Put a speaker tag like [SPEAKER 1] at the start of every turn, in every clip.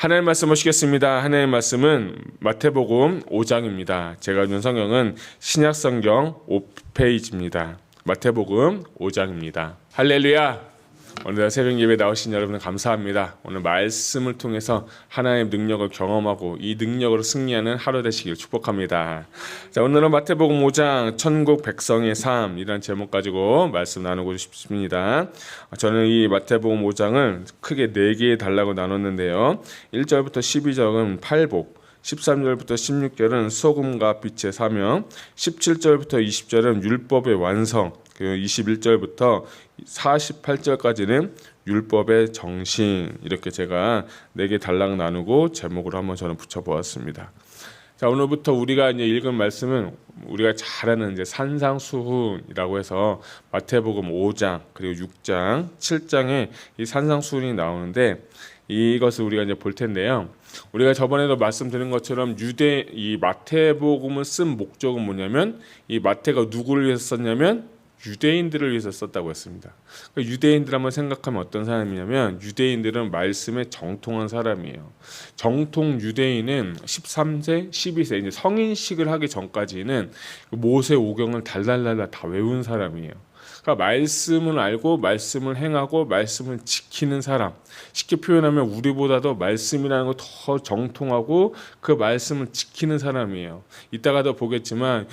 [SPEAKER 1] 하나님 말씀 보시겠습니다. 하나님 말씀은 마태복음 5장입니다. 제가 준 성경은 신약성경 5페이지입니다. 마태복음 5장입니다. 할렐루야! 오늘 새벽 예배 나오신 여러분 감사합니다. 오늘 말씀을 통해서 하나님의 능력을 경험하고 이 능력으로 승리하는 하루 되시길 축복합니다. 자, 오늘은 마태복음 5장 천국 백성의 삶이라는 제목 가지고 말씀 나누고 싶습니다. 저는 이 마태복음 5장을 크게 4개의 단락으로 나눴는데요. 1절부터 12절은 팔복, 13절부터 16절은 소금과 빛의 사명, 17절부터 20절은 율법의 완성, 그리고 21절부터 48절까지는 율법의 정신, 이렇게 제가 4개 단락 나누고 제목으로 한번 저는 붙여보았습니다. 자, 오늘부터 우리가 이제 읽은 말씀은 우리가 잘 아는 이제 산상수훈이라고 해서 마태복음 5장 그리고 6장, 7장에 이 산상수훈이 나오는데 이것을 우리가 이제 볼 텐데요. 우리가 저번에도 말씀드린 것처럼 이 마태복음을 쓴 목적은 뭐냐면 이 마태가 누구를 위해서 썼냐면 유대인들을 위해서 썼다고 했습니다. 그러니까 유대인들 한번 생각하면 어떤 사람이냐면 유대인들은 말씀에 정통한 사람이에요. 정통 유대인은 13세, 12세 이제 성인식을 하기 전까지는 모세 오경을 달달달달 다 외운 사람이에요. 그러니까 말씀을 알고 말씀을 행하고 말씀을 지키는 사람, 쉽게 표현하면 우리보다도 말씀이라는 거 더 정통하고 그 말씀을 지키는 사람이에요. 이따가도 보겠지만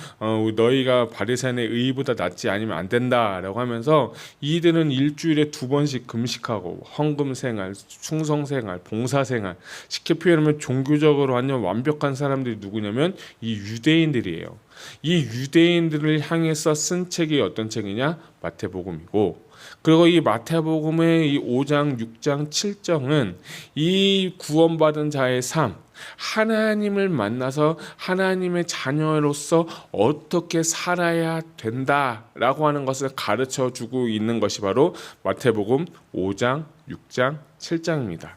[SPEAKER 1] 너희가 바리새인의 의보다 낫지 않으면 안 된다라고 하면서 이들은 일주일에 2번씩 금식하고 헌금생활, 충성생활, 봉사생활, 쉽게 표현하면 종교적으로 완전 완벽한 사람들이 누구냐면 이 유대인들이에요. 이 유대인들을 향해서 쓴 책이 어떤 책이냐? 마태복음이고, 그리고 이 마태복음의 이 5장, 6장, 7장은 이 구원받은 자의 삶, 하나님을 만나서 하나님의 자녀로서 어떻게 살아야 된다라고 하는 것을 가르쳐주고 있는 것이 바로 마태복음 5장, 6장, 7장입니다.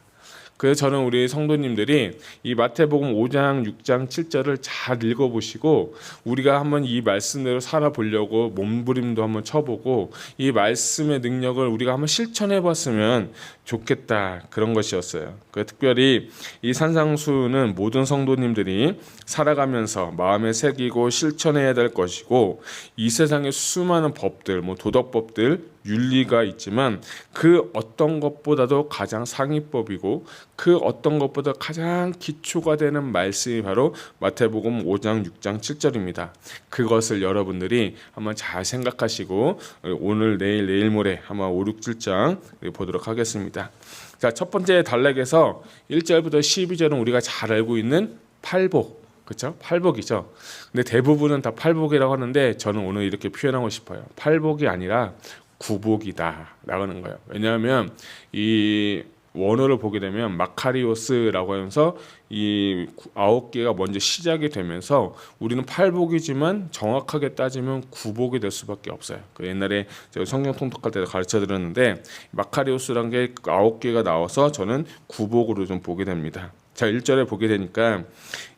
[SPEAKER 1] 그래서 저는 우리 성도님들이 이 마태복음 5장, 6장, 7절을 잘 읽어보시고 우리가 한번 이 말씀대로 살아보려고 몸부림도 한번 쳐보고 이 말씀의 능력을 우리가 한번 실천해봤으면 좋겠다, 그런 것이었어요. 특별히 이 산상수는 모든 성도님들이 살아가면서 마음에 새기고 실천해야 될 것이고, 이 세상에 수많은 법들, 도덕법들, 윤리가 있지만 그 어떤 것보다도 가장 상위법이고 그 어떤 것보다 가장 기초가 되는 말씀이 바로 마태복음 5장, 6장, 7절입니다. 그것을 여러분들이 한번 잘 생각하시고 오늘, 내일 모레 한번 5, 6, 7장 보도록 하겠습니다. 자, 첫 번째 단락에서 1절부터 12절은 우리가 잘 알고 있는 팔복, 그렇죠? 팔복이죠. 근데 대부분은 다 팔복이라고 하는데 저는 오늘 이렇게 표현하고 싶어요. 팔복이 아니라 구복이다 라고 하는 거예요. 왜냐하면 이 원어를 보게 되면 마카리오스라고 하면서 이 9개가 먼저 시작이 되면서 우리는 팔복이지만 정확하게 따지면 구복이 될 수밖에 없어요. 옛날에 제가 성경 통독할 때 가르쳐 드렸는데 마카리오스라는 게 9개가 나와서 저는 구복으로 좀 보게 됩니다. 자, 1절에 보게 되니까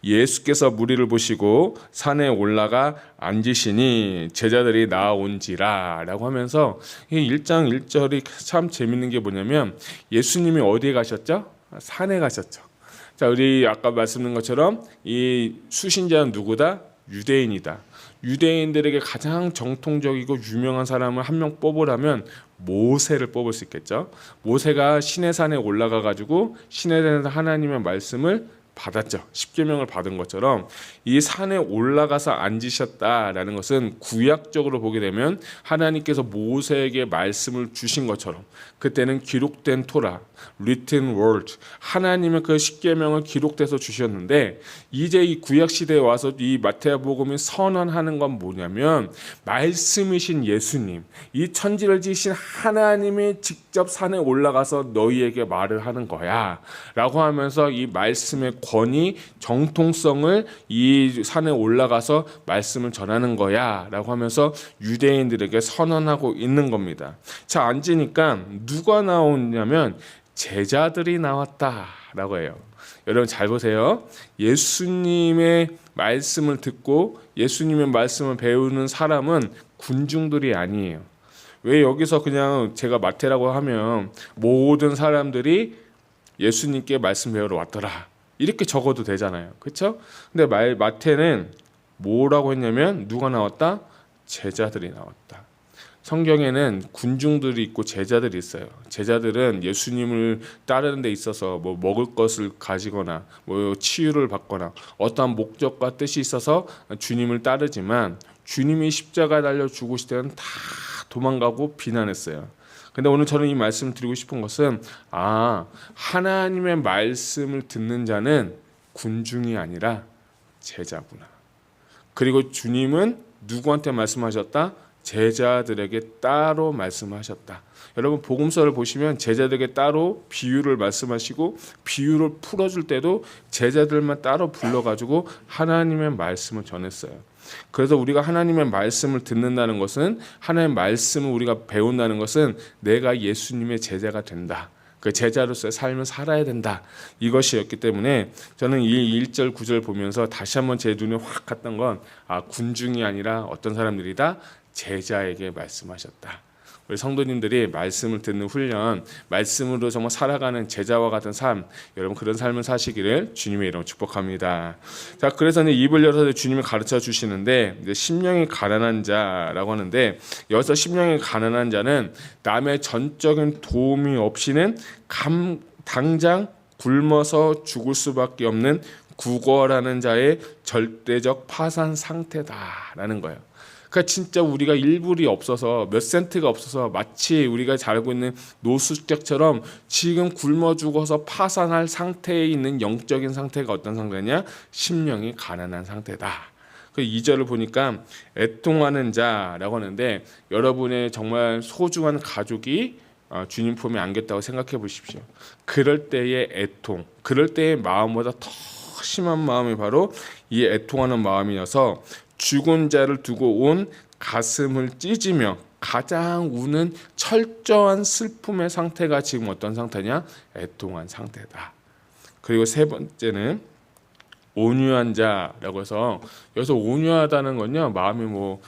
[SPEAKER 1] 예수께서 무리를 보시고 산에 올라가 앉으시니 제자들이 나아온지라 라고 하면서 이 1장 1절이 참 재밌는 게 뭐냐면 예수님이 어디에 가셨죠? 산에 가셨죠. 자, 우리 아까 말씀드린 것처럼 이 수신자는 누구다? 유대인이다. 유대인들에게 가장 정통적이고 유명한 사람을 한 명 뽑으라면 모세를 뽑을 수 있겠죠. 모세가 시내산에 올라가 가지고 시내산에서 하나님의 말씀을 받았죠. 십계명을 받은 것처럼 이 산에 올라가서 앉으셨다라는 것은 구약적으로 보게 되면 하나님께서 모세에게 말씀을 주신 것처럼 그때는 기록된 토라, written word, 하나님의 그 십계명을 기록돼서 주셨는데 이제 이 구약 시대에 와서 이 마태복음이 선언하는 건 뭐냐면 말씀이신 예수님, 이 천지를 지으신 하나님이 직접 산에 올라가서 너희에게 말을 하는 거야 라고 하면서 이 말씀의 권위, 정통성을 이 산에 올라가서 말씀을 전하는 거야 라고 하면서 유대인들에게 선언하고 있는 겁니다. 자, 앉으니까 누가 나오냐면 제자들이 나왔다라고 해요. 여러분 잘 보세요. 예수님의 말씀을 듣고 예수님의 말씀을 배우는 사람은 군중들이 아니에요. 왜 여기서 그냥 제가 마태라고 하면 모든 사람들이 예수님께 말씀 배우러 왔더라. 이렇게 적어도 되잖아요. 그렇죠? 근데 마태는 뭐라고 했냐면 누가 나왔다? 제자들이 나왔다. 성경에는 군중들이 있고 제자들이 있어요. 제자들은 예수님을 따르는 데 있어서 뭐 먹을 것을 가지거나 뭐 치유를 받거나 어떠한 목적과 뜻이 있어서 주님을 따르지만 주님이 십자가에 달려 죽으실 때는 다 도망가고 비난했어요. 근데 오늘 저는 이 말씀을 드리고 싶은 것은 하나님의 말씀을 듣는 자는 군중이 아니라 제자구나. 그리고 주님은 누구한테 말씀하셨다? 제자들에게 따로 말씀하셨다. 여러분 복음서를 보시면 제자들에게 따로 비유를 말씀하시고 비유를 풀어줄 때도 제자들만 따로 불러가지고 하나님의 말씀을 전했어요. 그래서 우리가 하나님의 말씀을 듣는다는 것은 하나님의 말씀을 우리가 배운다는 것은 내가 예수님의 제자가 된다. 그 제자로서의 삶을 살아야 된다. 이것이었기 때문에 저는 이 1절 9절 보면서 다시 한번 제 눈에 확 갔던 건 군중이 아니라 어떤 사람들이다? 제자에게 말씀하셨다. 우리 성도님들이 말씀을 듣는 훈련, 말씀으로 정말 살아가는 제자와 같은 삶, 여러분 그런 삶을 사시기를 주님의 이름으로 축복합니다. 자, 그래서 이제 입을 열어서 주님이 가르쳐 주시는데 이제 심령이 가난한 자라고 하는데 여기서 심령이 가난한 자는 남의 전적인 도움이 없이는 당장 굶어서 죽을 수밖에 없는 구걸하는 자의 절대적 파산 상태다라는 거예요. 그러니까 진짜 우리가 일불이 없어서 몇 센트가 없어서 마치 우리가 잘 알고 있는 노숙자처럼 지금 굶어 죽어서 파산할 상태에 있는 영적인 상태가 어떤 상태냐? 심령이 가난한 상태다. 그 2절을 보니까 애통하는 자라고 하는데 여러분의 정말 소중한 가족이 주님 품에 안겼다고 생각해 보십시오. 그럴 때의 애통, 그럴 때의 마음보다 더 심한 마음이 바로 이 애통하는 마음이어서 죽은 자를 두고 온 가슴을 찢으며 가장 우는 철저한 슬픔의 상태가 지금 어떤 상태냐? 애통한 상태다. 그리고 세 번째는 온유한 자라고 해서 여기서 온유하다는 건요 마음이 뭐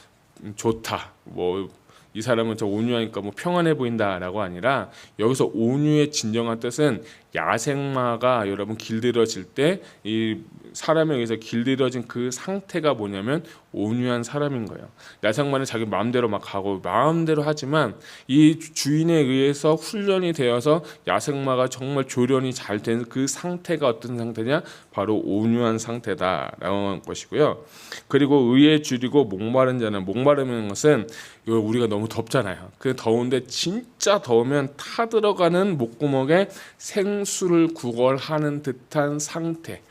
[SPEAKER 1] 좋다, 뭐 이 사람은 저 온유하니까 뭐 평안해 보인다라고 아니라 여기서 온유의 진정한 뜻은 야생마가 여러분 길들여질 때 이 사람에 의해서 길들여진 그 상태가 뭐냐면 온유한 사람인 거예요. 야생마는 자기 마음대로 막 가고 마음대로 하지만 이 주인에 의해서 훈련이 되어서 야생마가 정말 조련이 잘 된 그 상태가 어떤 상태냐? 바로 온유한 상태다라고 하는 것이고요. 그리고 의에 줄이고 목마른 자는, 목마르는 것은 우리가 너무 덥잖아요. 그 더운데 진짜 더우면 타들어가는 목구멍에 생수를 구걸하는 듯한 상태.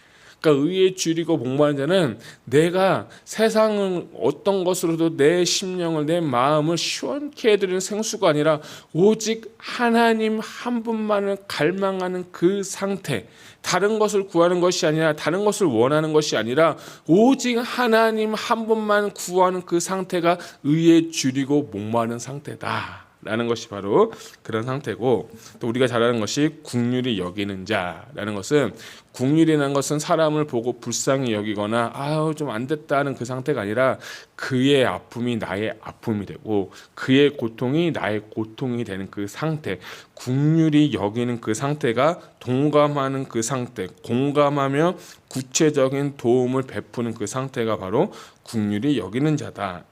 [SPEAKER 1] 그러니까 의에 줄이고 목마른 자는 내가 세상을 어떤 것으로도 내 심령을, 내 마음을 시원케 해드리는 생수가 아니라 오직 하나님 한 분만을 갈망하는 그 상태. 다른 것을 구하는 것이 아니라, 다른 것을 원하는 것이 아니라 오직 하나님 한 분만 구하는 그 상태가 의에 줄이고 목마른 상태다 라는 것이 바로 그런 상태고, 또 우리가 잘 아는 것이 긍휼히 여기는 자라는 것은, 긍휼이라는 것은 사람을 보고 불쌍히 여기거나 좀 안 됐다는 그 상태가 아니라 그의 아픔이 나의 아픔이 되고 그의 고통이 나의 고통이 되는 그 상태, 긍휼히 여기는 그 상태가 동감하는 그 상태, 공감하며 구체적인 도움을 베푸는 그 상태가 바로 긍휼히 여기는 자다.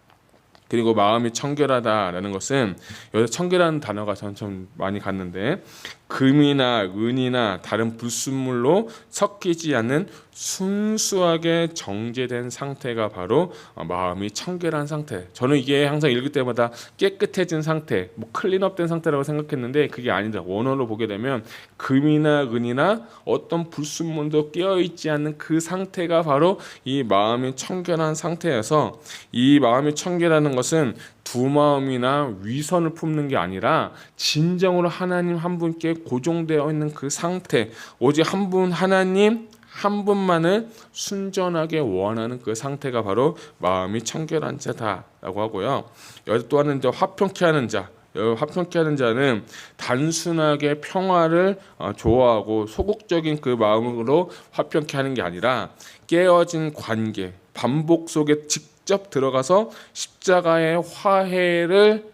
[SPEAKER 1] 그리고 마음이 청결하다라는 것은, 여기서 청결한 단어가 전 좀 많이 갔는데 금이나 은이나 다른 불순물로 섞이지 않는 순수하게 정제된 상태가 바로 마음이 청결한 상태. 저는 이게 항상 읽을 때마다 깨끗해진 상태, 뭐 클린업된 상태라고 생각했는데 그게 아니다. 원어로 보게 되면 금이나 은이나 어떤 불순물도 끼어있지 않는 그 상태가 바로 이 마음이 청결한 상태여서, 이 마음이 청결하는 것은 두 마음이나 위선을 품는 게 아니라 진정으로 하나님 한 분께 고정되어 있는 그 상태, 오직 한 분, 하나님 한 분만을 순전하게 원하는 그 상태가 바로 마음이 청결한 자다라고 하고요. 여기 또 하는 화평케 하는 자, 화평케 하는 자는 단순하게 평화를 좋아하고 소극적인 그 마음으로 화평케 하는 게 아니라 깨어진 관계, 반복 속에 직접 들어가서 십자가의 화해를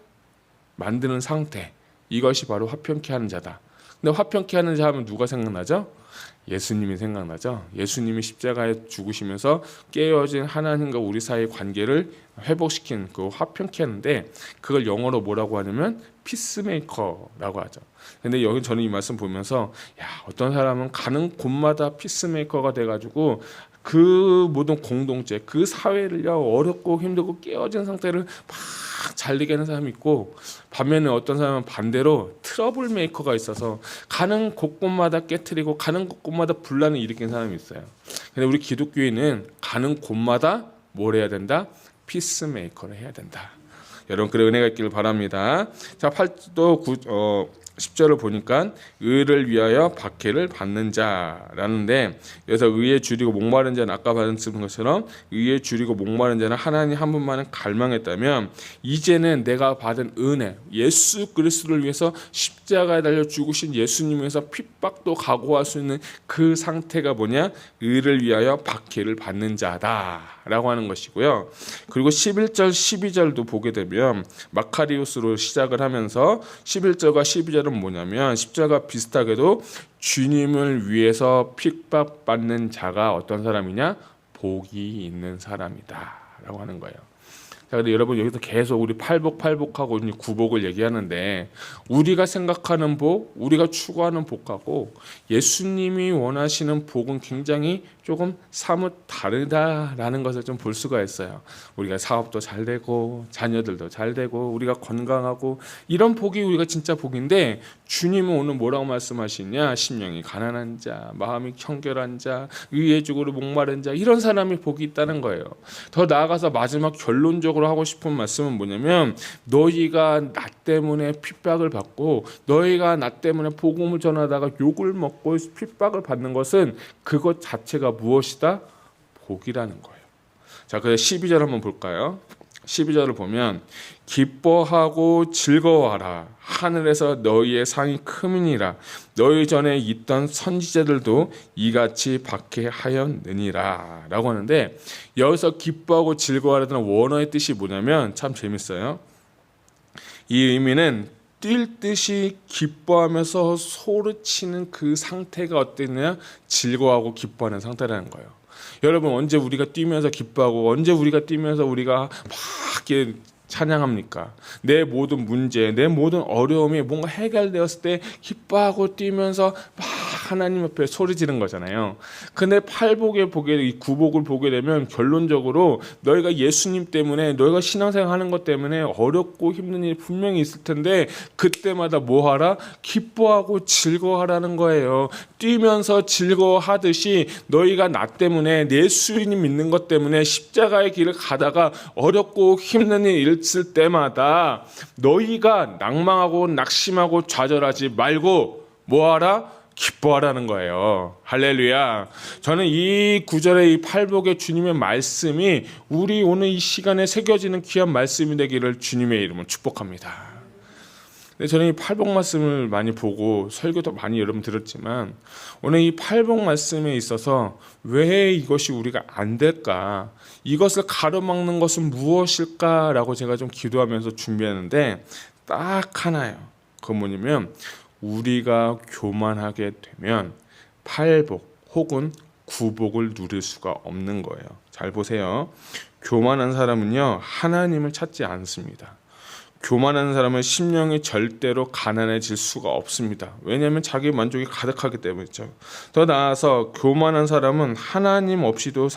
[SPEAKER 1] 만드는 상태, 이것이 바로 화평케 하는 자다. 근데 화평케 하는 자 하면 누가 생각나죠? 예수님이 생각나죠. 예수님이 십자가에 죽으시면서 깨어진 하나님과 우리 사이의 관계를 회복시킨 그 화평케 하는데, 그걸 영어로 뭐라고 하냐면 피스메이커라고 하죠. 근데 여기 저는 이 말씀 보면서 어떤 사람은 가는 곳마다 피스메이커가 돼가지고 그 모든 공동체, 그 사회를요, 어렵고 힘들고 깨어진 상태를 막 잘 되게 하는 사람이 있고, 반면에 어떤 사람은 반대로 트러블 메이커가 있어서 가는 곳곳마다 깨트리고 가는 곳곳마다 분란을 일으키는 사람이 있어요. 근데 우리 기독교인은 가는 곳마다 뭘 해야 된다? 피스메이커를 해야 된다. 여러분, 그런 은혜가 있기를 바랍니다. 자, 8도 10절을 보니까 의를 위하여 박해를 받는 자라는데, 여기서 의에 줄이고 목마른 자는 아까 말씀드린 것처럼 의에 줄이고 목마른 자는 하나님 한 분만을 갈망했다면, 이제는 내가 받은 은혜, 예수 그리스도를 위해서 십자가에 달려 죽으신 예수님 위해서 핍박도 각오할 수 있는 그 상태가 뭐냐? 의를 위하여 박해를 받는 자다라고 하는 것이고요. 그리고 11절 12절도 보게 되면 마카리우스로 시작을 하면서 11절과 12절은 뭐냐면, 10절과 비슷하게도 주님을 위해서 핍박받는 자가 어떤 사람이냐? 복이 있는 사람이다 라고 하는 거예요. 자, 근데 여러분, 여기서 계속 우리 팔복하고 구복을 얘기하는데, 우리가 생각하는 복, 우리가 추구하는 복하고 예수님이 원하시는 복은 굉장히 조금 사뭇 다르다라는 것을 좀 볼 수가 있어요. 우리가 사업도 잘 되고 자녀들도 잘 되고 우리가 건강하고, 이런 복이 우리가 진짜 복인데, 주님은 오늘 뭐라고 말씀하시냐? 심령이 가난한 자, 마음이 청결한 자, 의에 죽으로 목마른 자, 이런 사람이 복이 있다는 거예요. 더 나아가서 마지막 결론적으로 하고 싶은 말씀은 뭐냐면, 너희가 나 때문에 핍박을 받고 너희가 나 때문에 복음을 전하다가 욕을 먹고 핍박을 받는 것은 그것 자체가 무엇이다? 복이라는 거예요. 자, 그래서 12절 한번 볼까요? 12절을 보면, 기뻐하고 즐거워하라. 하늘에서 너희의 상이 크미니라. 너희 전에 있던 선지자들도 이같이 박해하였느니라 라고 하는데, 여기서 기뻐하고 즐거워하라는 원어의 뜻이 뭐냐면 참 재밌어요. 이 의미는 뛸 듯이 기뻐하면서 소리치는 그 상태가 어땠냐? 즐거워하고 기뻐하는 상태라는 거예요. 여러분, 언제 우리가 뛰면서 기뻐하고 언제 우리가 뛰면서 우리가 막 이렇게 찬양합니까? 내 모든 문제, 내 모든 어려움이 뭔가 해결되었을 때 기뻐하고 뛰면서 막 하나님 앞에 소리 지른 거잖아요. 근데 팔복에 이 구복을 보게 되면 결론적으로 너희가 예수님 때문에, 너희가 신앙생활 하는 것 때문에 어렵고 힘든 일이 분명히 있을 텐데, 그때마다 뭐 하라? 기뻐하고 즐거워하라는 거예요. 뛰면서 즐거워하듯이 너희가 나 때문에, 예수님 믿는 것 때문에 십자가의 길을 가다가 어렵고 힘든 일 있을 때마다 너희가 낭망하고 낙심하고 좌절하지 말고 뭐하라? 기뻐하라는 거예요. 할렐루야. 저는 이 구절의 이 팔복의 주님의 말씀이 우리 오늘 이 시간에 새겨지는 귀한 말씀이 되기를 주님의 이름으로 축복합니다. 근데 저는 이 팔복 말씀을 많이 보고 설교도 많이 여러분 들었지만, 오늘 이 팔복 말씀에 있어서 왜 이것이 우리가 안 될까, 이것을 가로막는 것은 무엇일까라고 제가 좀 기도하면서 준비하는데, 딱 하나예요. 그건 뭐냐면, 우리가 교만하게 되면 팔복 혹은 구복을 누릴 수가 없는 거예요. 잘 보세요. 교만한 사람은요, 하나님을 찾지 않습니다. 교만한 사람은 심령이 절대로 가난해질 수가 없습니다. 왜냐하면 자기 만족이 가득하기 때문이죠. 더 나아가서 교만한 사람은 하나님 없이도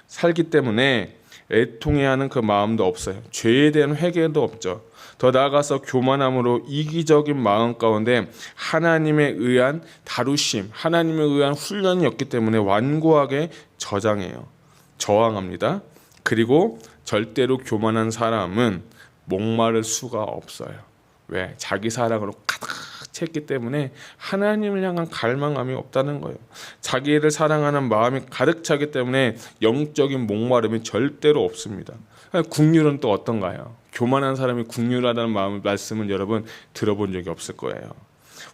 [SPEAKER 1] 살기 때문에 애통해하는 그 마음도 없어요. 죄에 대한 회개도 없죠. 더 나아가서 교만함으로 이기적인 마음 가운데 하나님에 의한 다루심, 하나님에 의한 훈련이 없기 때문에 완고하게 저항합니다. 그리고 절대로 교만한 사람은 목마를 수가 없어요. 왜? 자기 사랑으로 가득 찼기 때문에 하나님을 향한 갈망함이 없다는 거예요. 자기를 사랑하는 마음이 가득 차기 때문에 영적인 목마름이 절대로 없습니다. 국률은 또 어떤가요? 교만한 사람이 국률하다는 말씀은 여러분 들어본 적이 없을 거예요.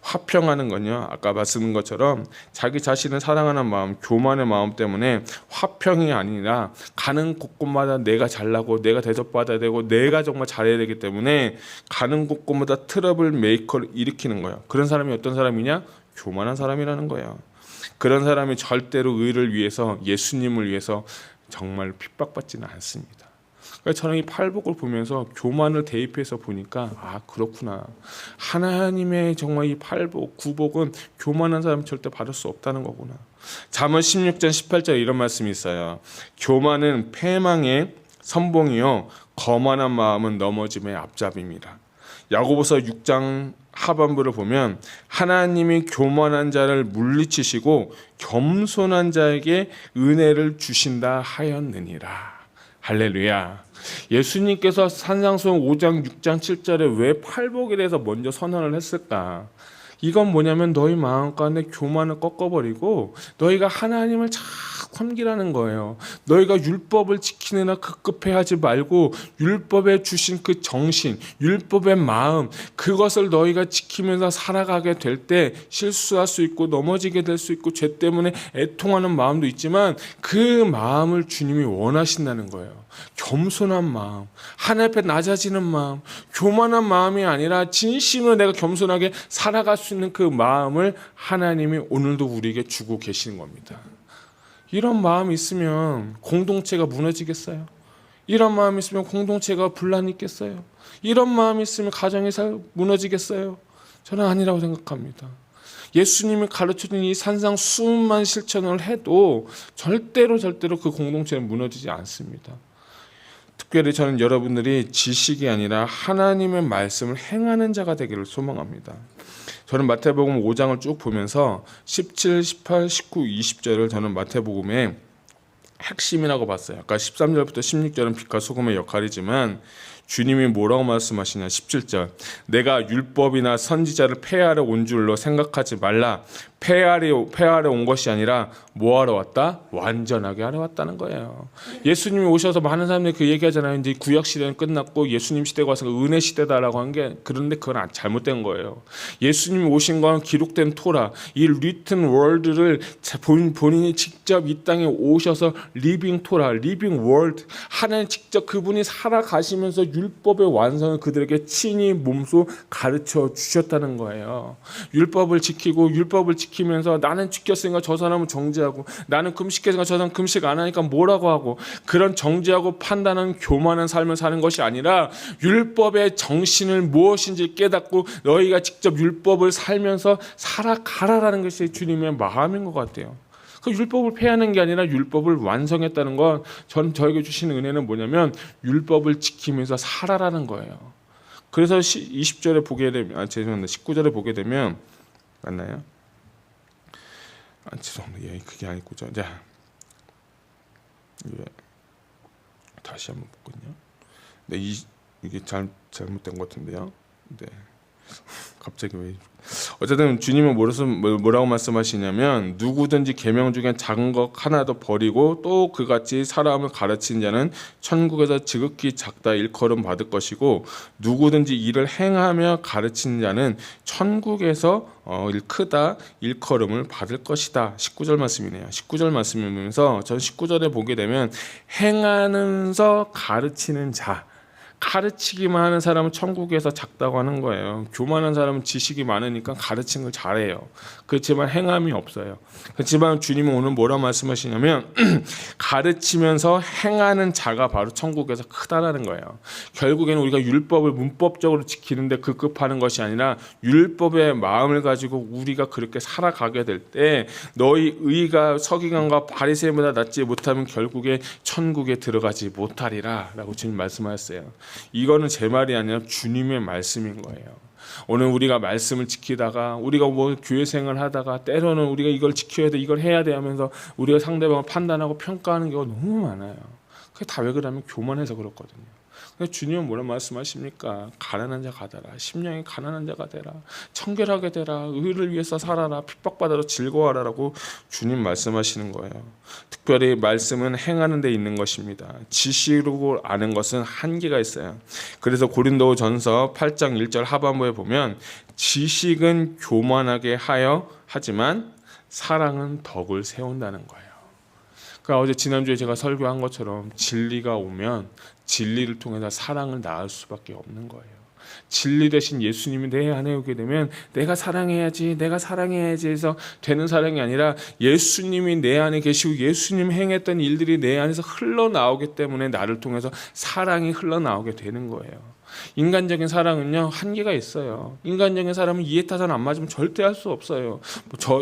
[SPEAKER 1] 화평하는 건요, 아까 말씀드린 것처럼 자기 자신을 사랑하는 마음, 교만의 마음 때문에 화평이 아니라 가는 곳곳마다 내가 잘나고 내가 대접받아야 되고 내가 정말 잘해야 되기 때문에 가는 곳곳마다 트러블 메이커를 일으키는 거예요. 그런 사람이 어떤 사람이냐? 교만한 사람이라는 거예요. 그런 사람이 절대로 의를 위해서, 예수님을 위해서 정말 핍박받지는 않습니다. 그러니까 저는 이 팔복을 보면서 교만을 대입해서 보니까 그렇구나. 하나님의 정말 이 팔복, 구복은 교만한 사람이 절대 받을 수 없다는 거구나. 잠언 16장 18절에 이런 말씀이 있어요. 교만은 패망의 선봉이요 거만한 마음은 넘어짐의 앞잡이입니다. 야고보서 6장 하반부를 보면 하나님이 교만한 자를 물리치시고 겸손한 자에게 은혜를 주신다 하였느니라. 할렐루야. 예수님께서 산상수훈 5장 6장 7절에 왜 팔복에 대해서 먼저 선언을 했을까? 이건 뭐냐면 너희 마음 가운데 교만을 꺾어버리고 너희가 하나님을 잘 섬기라는 거예요. 너희가 율법을 지키느라 급급해하지 말고 율법에 주신 그 정신, 율법의 마음, 그것을 너희가 지키면서 살아가게 될 때 실수할 수 있고 넘어지게 될 수 있고 죄 때문에 애통하는 마음도 있지만 그 마음을 주님이 원하신다는 거예요. 겸손한 마음, 하나님 앞에 낮아지는 마음, 교만한 마음이 아니라 진심으로 내가 겸손하게 살아갈 수 있는 그 마음을 하나님이 오늘도 우리에게 주고 계시는 겁니다. 이런 마음이 있으면 공동체가 무너지겠어요? 이런 마음이 있으면 공동체가 분란이 있겠어요? 이런 마음이 있으면 가정이 무너지겠어요? 저는 아니라고 생각합니다. 예수님이 가르쳐준 이 산상 수만 실천을 해도 절대로 그 공동체는 무너지지 않습니다. 특별히 저는 여러분들이 지식이 아니라 하나님의 말씀을 행하는 자가 되기를 소망합니다. 저는 마태복음 5장을 쭉 보면서 17, 18, 19, 20절을 저는 마태복음의 핵심이라고 봤어요. 아까 13절부터 16절은 빛과 소금의 역할이지만 주님이 뭐라고 말씀하시냐. 17절, 내가 율법이나 선지자를 폐하러 온 줄로 생각하지 말라. 폐하러 온 것이 아니라 뭐하러 왔다? 완전하게 하러 왔다는 거예요. 예수님이 오셔서 많은 사람들이 그 얘기하잖아요. 이제 구약 시대는 끝났고 예수님 시대가 와서 은혜 시대다라고 한 게, 그런데 그건 잘못된 거예요. 예수님이 오신 건 기록된 토라, 이 written word를 본인이 직접 이 땅에 오셔서 리빙 토라, 리빙 월드, 하나님 직접 그분이 살아가시면서 율법의 완성을 그들에게 친히 몸소 가르쳐 주셨다는 거예요. 율법을 지키면서 나는 지켰으니까 저 사람은 정죄하고, 나는 금식했으니까 저 사람은 금식 안 하니까 뭐라고 하고, 그런 정죄하고 판단하는 교만한 삶을 사는 것이 아니라 율법의 정신을 무엇인지 깨닫고 너희가 직접 율법을 살면서 살아가라라는 것이 주님의 마음인 것 같아요. 그 율법을 폐하는 게 아니라 율법을 완성했다는 건 저에게 주시는 은혜는 뭐냐면 율법을 지키면서 살아라는 거예요. 그래서 20절에 보게 되면, 죄송합니다, 19절에 보게 되면, 맞나요? 죄송합니다. 그게 아니고죠. 자, 다시 한번 보거든요. 네, 이게 잘못된 것 같은데요. 네. 갑자기 왜? 어쨌든 주님은 뭐라고 말씀하시냐면, 누구든지 계명 중에 작은 것 하나도 버리고 또 그같이 사람을 가르치는 자는 천국에서 지극히 작다 일컬음 받을 것이고, 누구든지 이를 행하며 가르치는 자는 천국에서 크다 일컬음을 받을 것이다. 19절 말씀이네요. 19절 말씀을 보면서 전 19절에 보게 되면 행하면서 가르치는 자, 가르치기만 하는 사람은 천국에서 작다고 하는 거예요. 교만한 사람은 지식이 많으니까 가르치는 걸 잘해요. 그렇지만 행함이 없어요. 그렇지만 주님은 오늘 뭐라 말씀하시냐면 가르치면서 행하는 자가 바로 천국에서 크다라는 거예요. 결국에는 우리가 율법을 문법적으로 지키는데 급급하는 것이 아니라 율법의 마음을 가지고 우리가 그렇게 살아가게 될 때 너희 의가 서기관과 바리새인보다 낫지 못하면 결국에 천국에 들어가지 못하리라 라고 주님 말씀하셨어요. 이거는 제 말이 아니라 주님의 말씀인 거예요. 오늘 우리가 말씀을 지키다가, 우리가 뭐 교회 생활을 하다가 때로는 우리가 이걸 지켜야 돼, 이걸 해야 돼 하면서 우리가 상대방을 판단하고 평가하는 경우가 너무 많아요. 그게 다 왜 그러냐면 교만해서 그렇거든요. 주님은 뭐라 말씀하십니까? 가난한 자가 되라, 심령이 가난한 자가 되라, 청결하게 되라, 의를 위해서 살아라, 핍박받아도 즐거워하라라고 주님 말씀하시는 거예요. 특별히 말씀은 행하는 데 있는 것입니다. 지식으로 아는 것은 한계가 있어요. 그래서 고린도전서 8장 1절 하반부에 보면 지식은 교만하게 하여 하지만 사랑은 덕을 세운다는 거예요. 그러니까 어제 지난주에 제가 설교한 것처럼 진리가 오면 진리를 통해서 사랑을 낳을 수밖에 없는 거예요. 진리 대신 예수님이 내 안에 오게 되면 내가 사랑해야지 해서 되는 사랑이 아니라 예수님이 내 안에 계시고 예수님 행했던 일들이 내 안에서 흘러나오기 때문에 나를 통해서 사랑이 흘러나오게 되는 거예요. 인간적인 사랑은요 한계가 있어요. 인간적인 사람은 이해타산 안 맞으면 절대 할 수 없어요.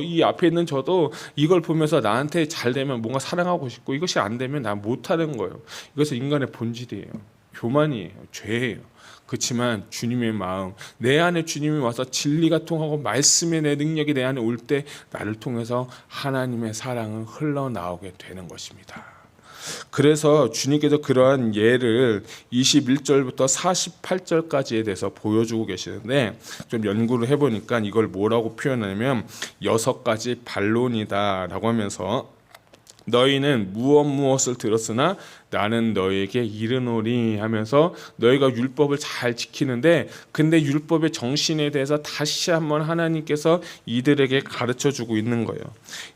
[SPEAKER 1] 이 앞에 있는 저도 이걸 보면서 나한테 잘 되면 뭔가 사랑하고 싶고 이것이 안 되면 나 못하는 거예요. 이것은 인간의 본질이에요. 교만이에요. 죄예요. 그렇지만 주님의 마음, 내 안에 주님이 와서 진리가 통하고 말씀의 내 능력이 내 안에 올 때 나를 통해서 하나님의 사랑은 흘러나오게 되는 것입니다. 그래서 주님께서 그러한 예를 21절부터 48절까지에 대해서 보여주고 계시는데 좀 연구를 해보니까 이걸 뭐라고 표현하냐면 6가지 반론이다 라고 하면서 너희는 무엇을 들었으나 나는 너희에게 이르노니 하면서 너희가 율법을 잘 지키는데 근데 율법의 정신에 대해서 다시 한번 하나님께서 이들에게 가르쳐주고 있는 거예요.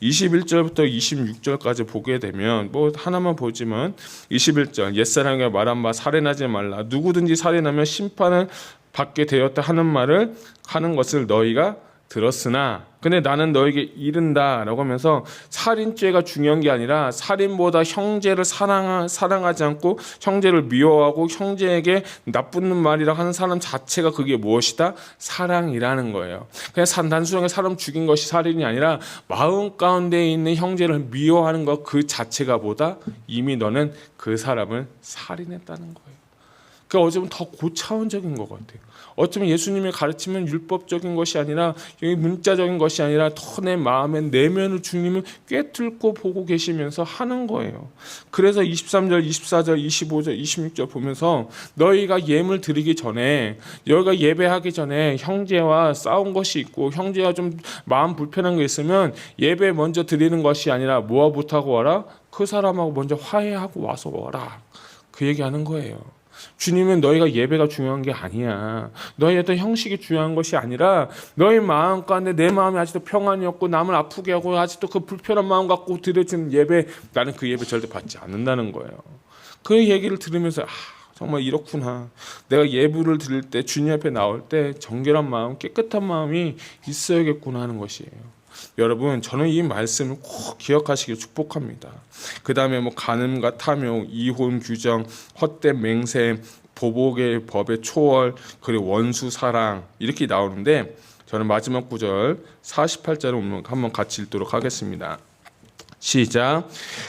[SPEAKER 1] 21절부터 26절까지 보게 되면 뭐 하나만 보지만 21절 옛사람에게 말한 바 살인하지 말라 누구든지 살인하면 심판을 받게 되었다 하는 말을 하는 것을 너희가 들었으나 근데 나는 너에게 이른다라고 하면서 살인죄가 중요한 게 아니라 살인보다 형제를 사랑하지 않고 형제를 미워하고 형제에게 나쁜 말이라 하는 사람 자체가 그게 무엇이다? 사랑이라는 거예요. 그냥 단순하게 사람 죽인 것이 살인이 아니라 마음 가운데 있는 형제를 미워하는 것 그 자체가 보다 이미 너는 그 사람을 살인했다는 거예요. 그러니까 어쩌면 더 고차원적인 것 같아요. 어쩌면 예수님의 가르침은 율법적인 것이 아니라 여기 문자적인 것이 아니라 더 내 마음의 내면을 주님을 꿰뚫고 보고 계시면서 하는 거예요. 그래서 23절, 24절, 25절, 26절 보면서 너희가 예물 드리기 전에 너희가 예배하기 전에 형제와 싸운 것이 있고 형제와 좀 마음 불편한 게 있으면 예배 먼저 드리는 것이 아니라 뭐부터 하고 와라? 그 사람하고 먼저 화해하고 와서 와라. 그 얘기하는 거예요. 주님은 너희가 예배가 중요한 게 아니야. 너희 어떤 형식이 중요한 것이 아니라 너희 마음 가운데 내 마음이 아직도 평안이 없고 남을 아프게 하고 아직도 그 불편한 마음 갖고 드려지는 예배 나는 그 예배 절대 받지 않는다는 거예요. 그 얘기를 들으면서 정말 이렇구나. 내가 예불을 드릴 때 주님 앞에 나올 때 정결한 마음 깨끗한 마음이 있어야겠구나 하는 것이에요. 여러분 저는 이 말씀을 꼭 기억하시길 축복합니다. 그 다음에 뭐 간음과 탐욕, 이혼 규정, 헛된 맹세, 보복의 법의 초월, 그리고 원수 사랑 이렇게 나오는데 저는 마지막 구절 48절을 한번 같이 읽도록 하겠습니다. 시작.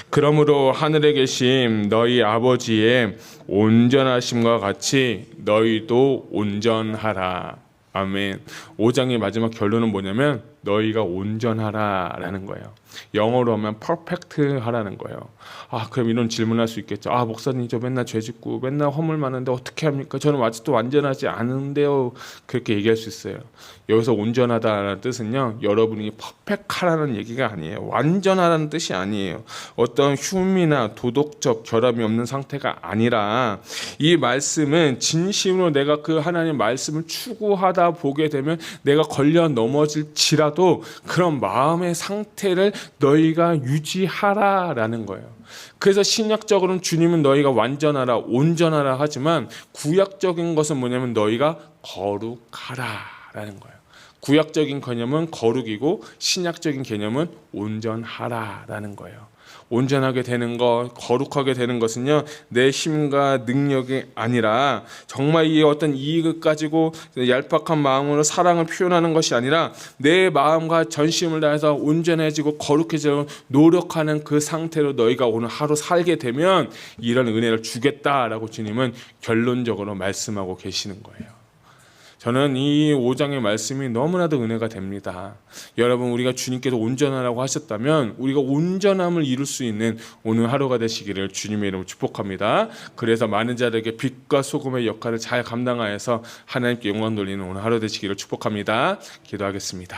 [SPEAKER 1] 그러므로 하늘에 계신 너희 아버지의 온전하심과 같이 너희도 온전하라. 아멘. 5장의 마지막 결론은 뭐냐면 너희가 온전하라 라는 거예요. 영어로 하면 perfect 하라는 거예요. 그럼 이런 질문할 수 있겠죠. 목사님 저 맨날 죄 짓고 맨날 허물 많은데 어떻게 합니까? 저는 아직도 완전하지 않은데요. 그렇게 얘기할 수 있어요. 여기서 온전하다라는 뜻은요. 여러분이 퍼펙트하라는 얘기가 아니에요. 완전하다는 뜻이 아니에요. 어떤 흉이나 도덕적 결함이 없는 상태가 아니라 이 말씀은 진심으로 내가 그 하나님 말씀을 추구하다 보게 되면 내가 걸려 넘어질지라도 그런 마음의 상태를 너희가 유지하라라는 거예요. 그래서 신약적으로는 주님은 너희가 완전하라 온전하라 하지만 구약적인 것은 뭐냐면 너희가 거룩하라라는 거예요. 구약적인 개념은 거룩이고 신약적인 개념은 온전하라라는 거예요. 온전하게 되는 것, 거룩하게 되는 것은요 내 힘과 능력이 아니라 정말 이 어떤 이익을 가지고 얄팍한 마음으로 사랑을 표현하는 것이 아니라 내 마음과 전심을 다해서 온전해지고 거룩해지고 노력하는 그 상태로 너희가 오늘 하루 살게 되면 이런 은혜를 주겠다라고 주님은 결론적으로 말씀하고 계시는 거예요. 저는 이 5장의 말씀이 너무나도 은혜가 됩니다. 여러분, 우리가 주님께서 온전하라고 하셨다면 우리가 온전함을 이룰 수 있는 오늘 하루가 되시기를 주님의 이름으로 축복합니다. 그래서 많은 자들에게 빛과 소금의 역할을 잘 감당하여서 하나님께 영광 돌리는 오늘 하루 되시기를 축복합니다. 기도하겠습니다.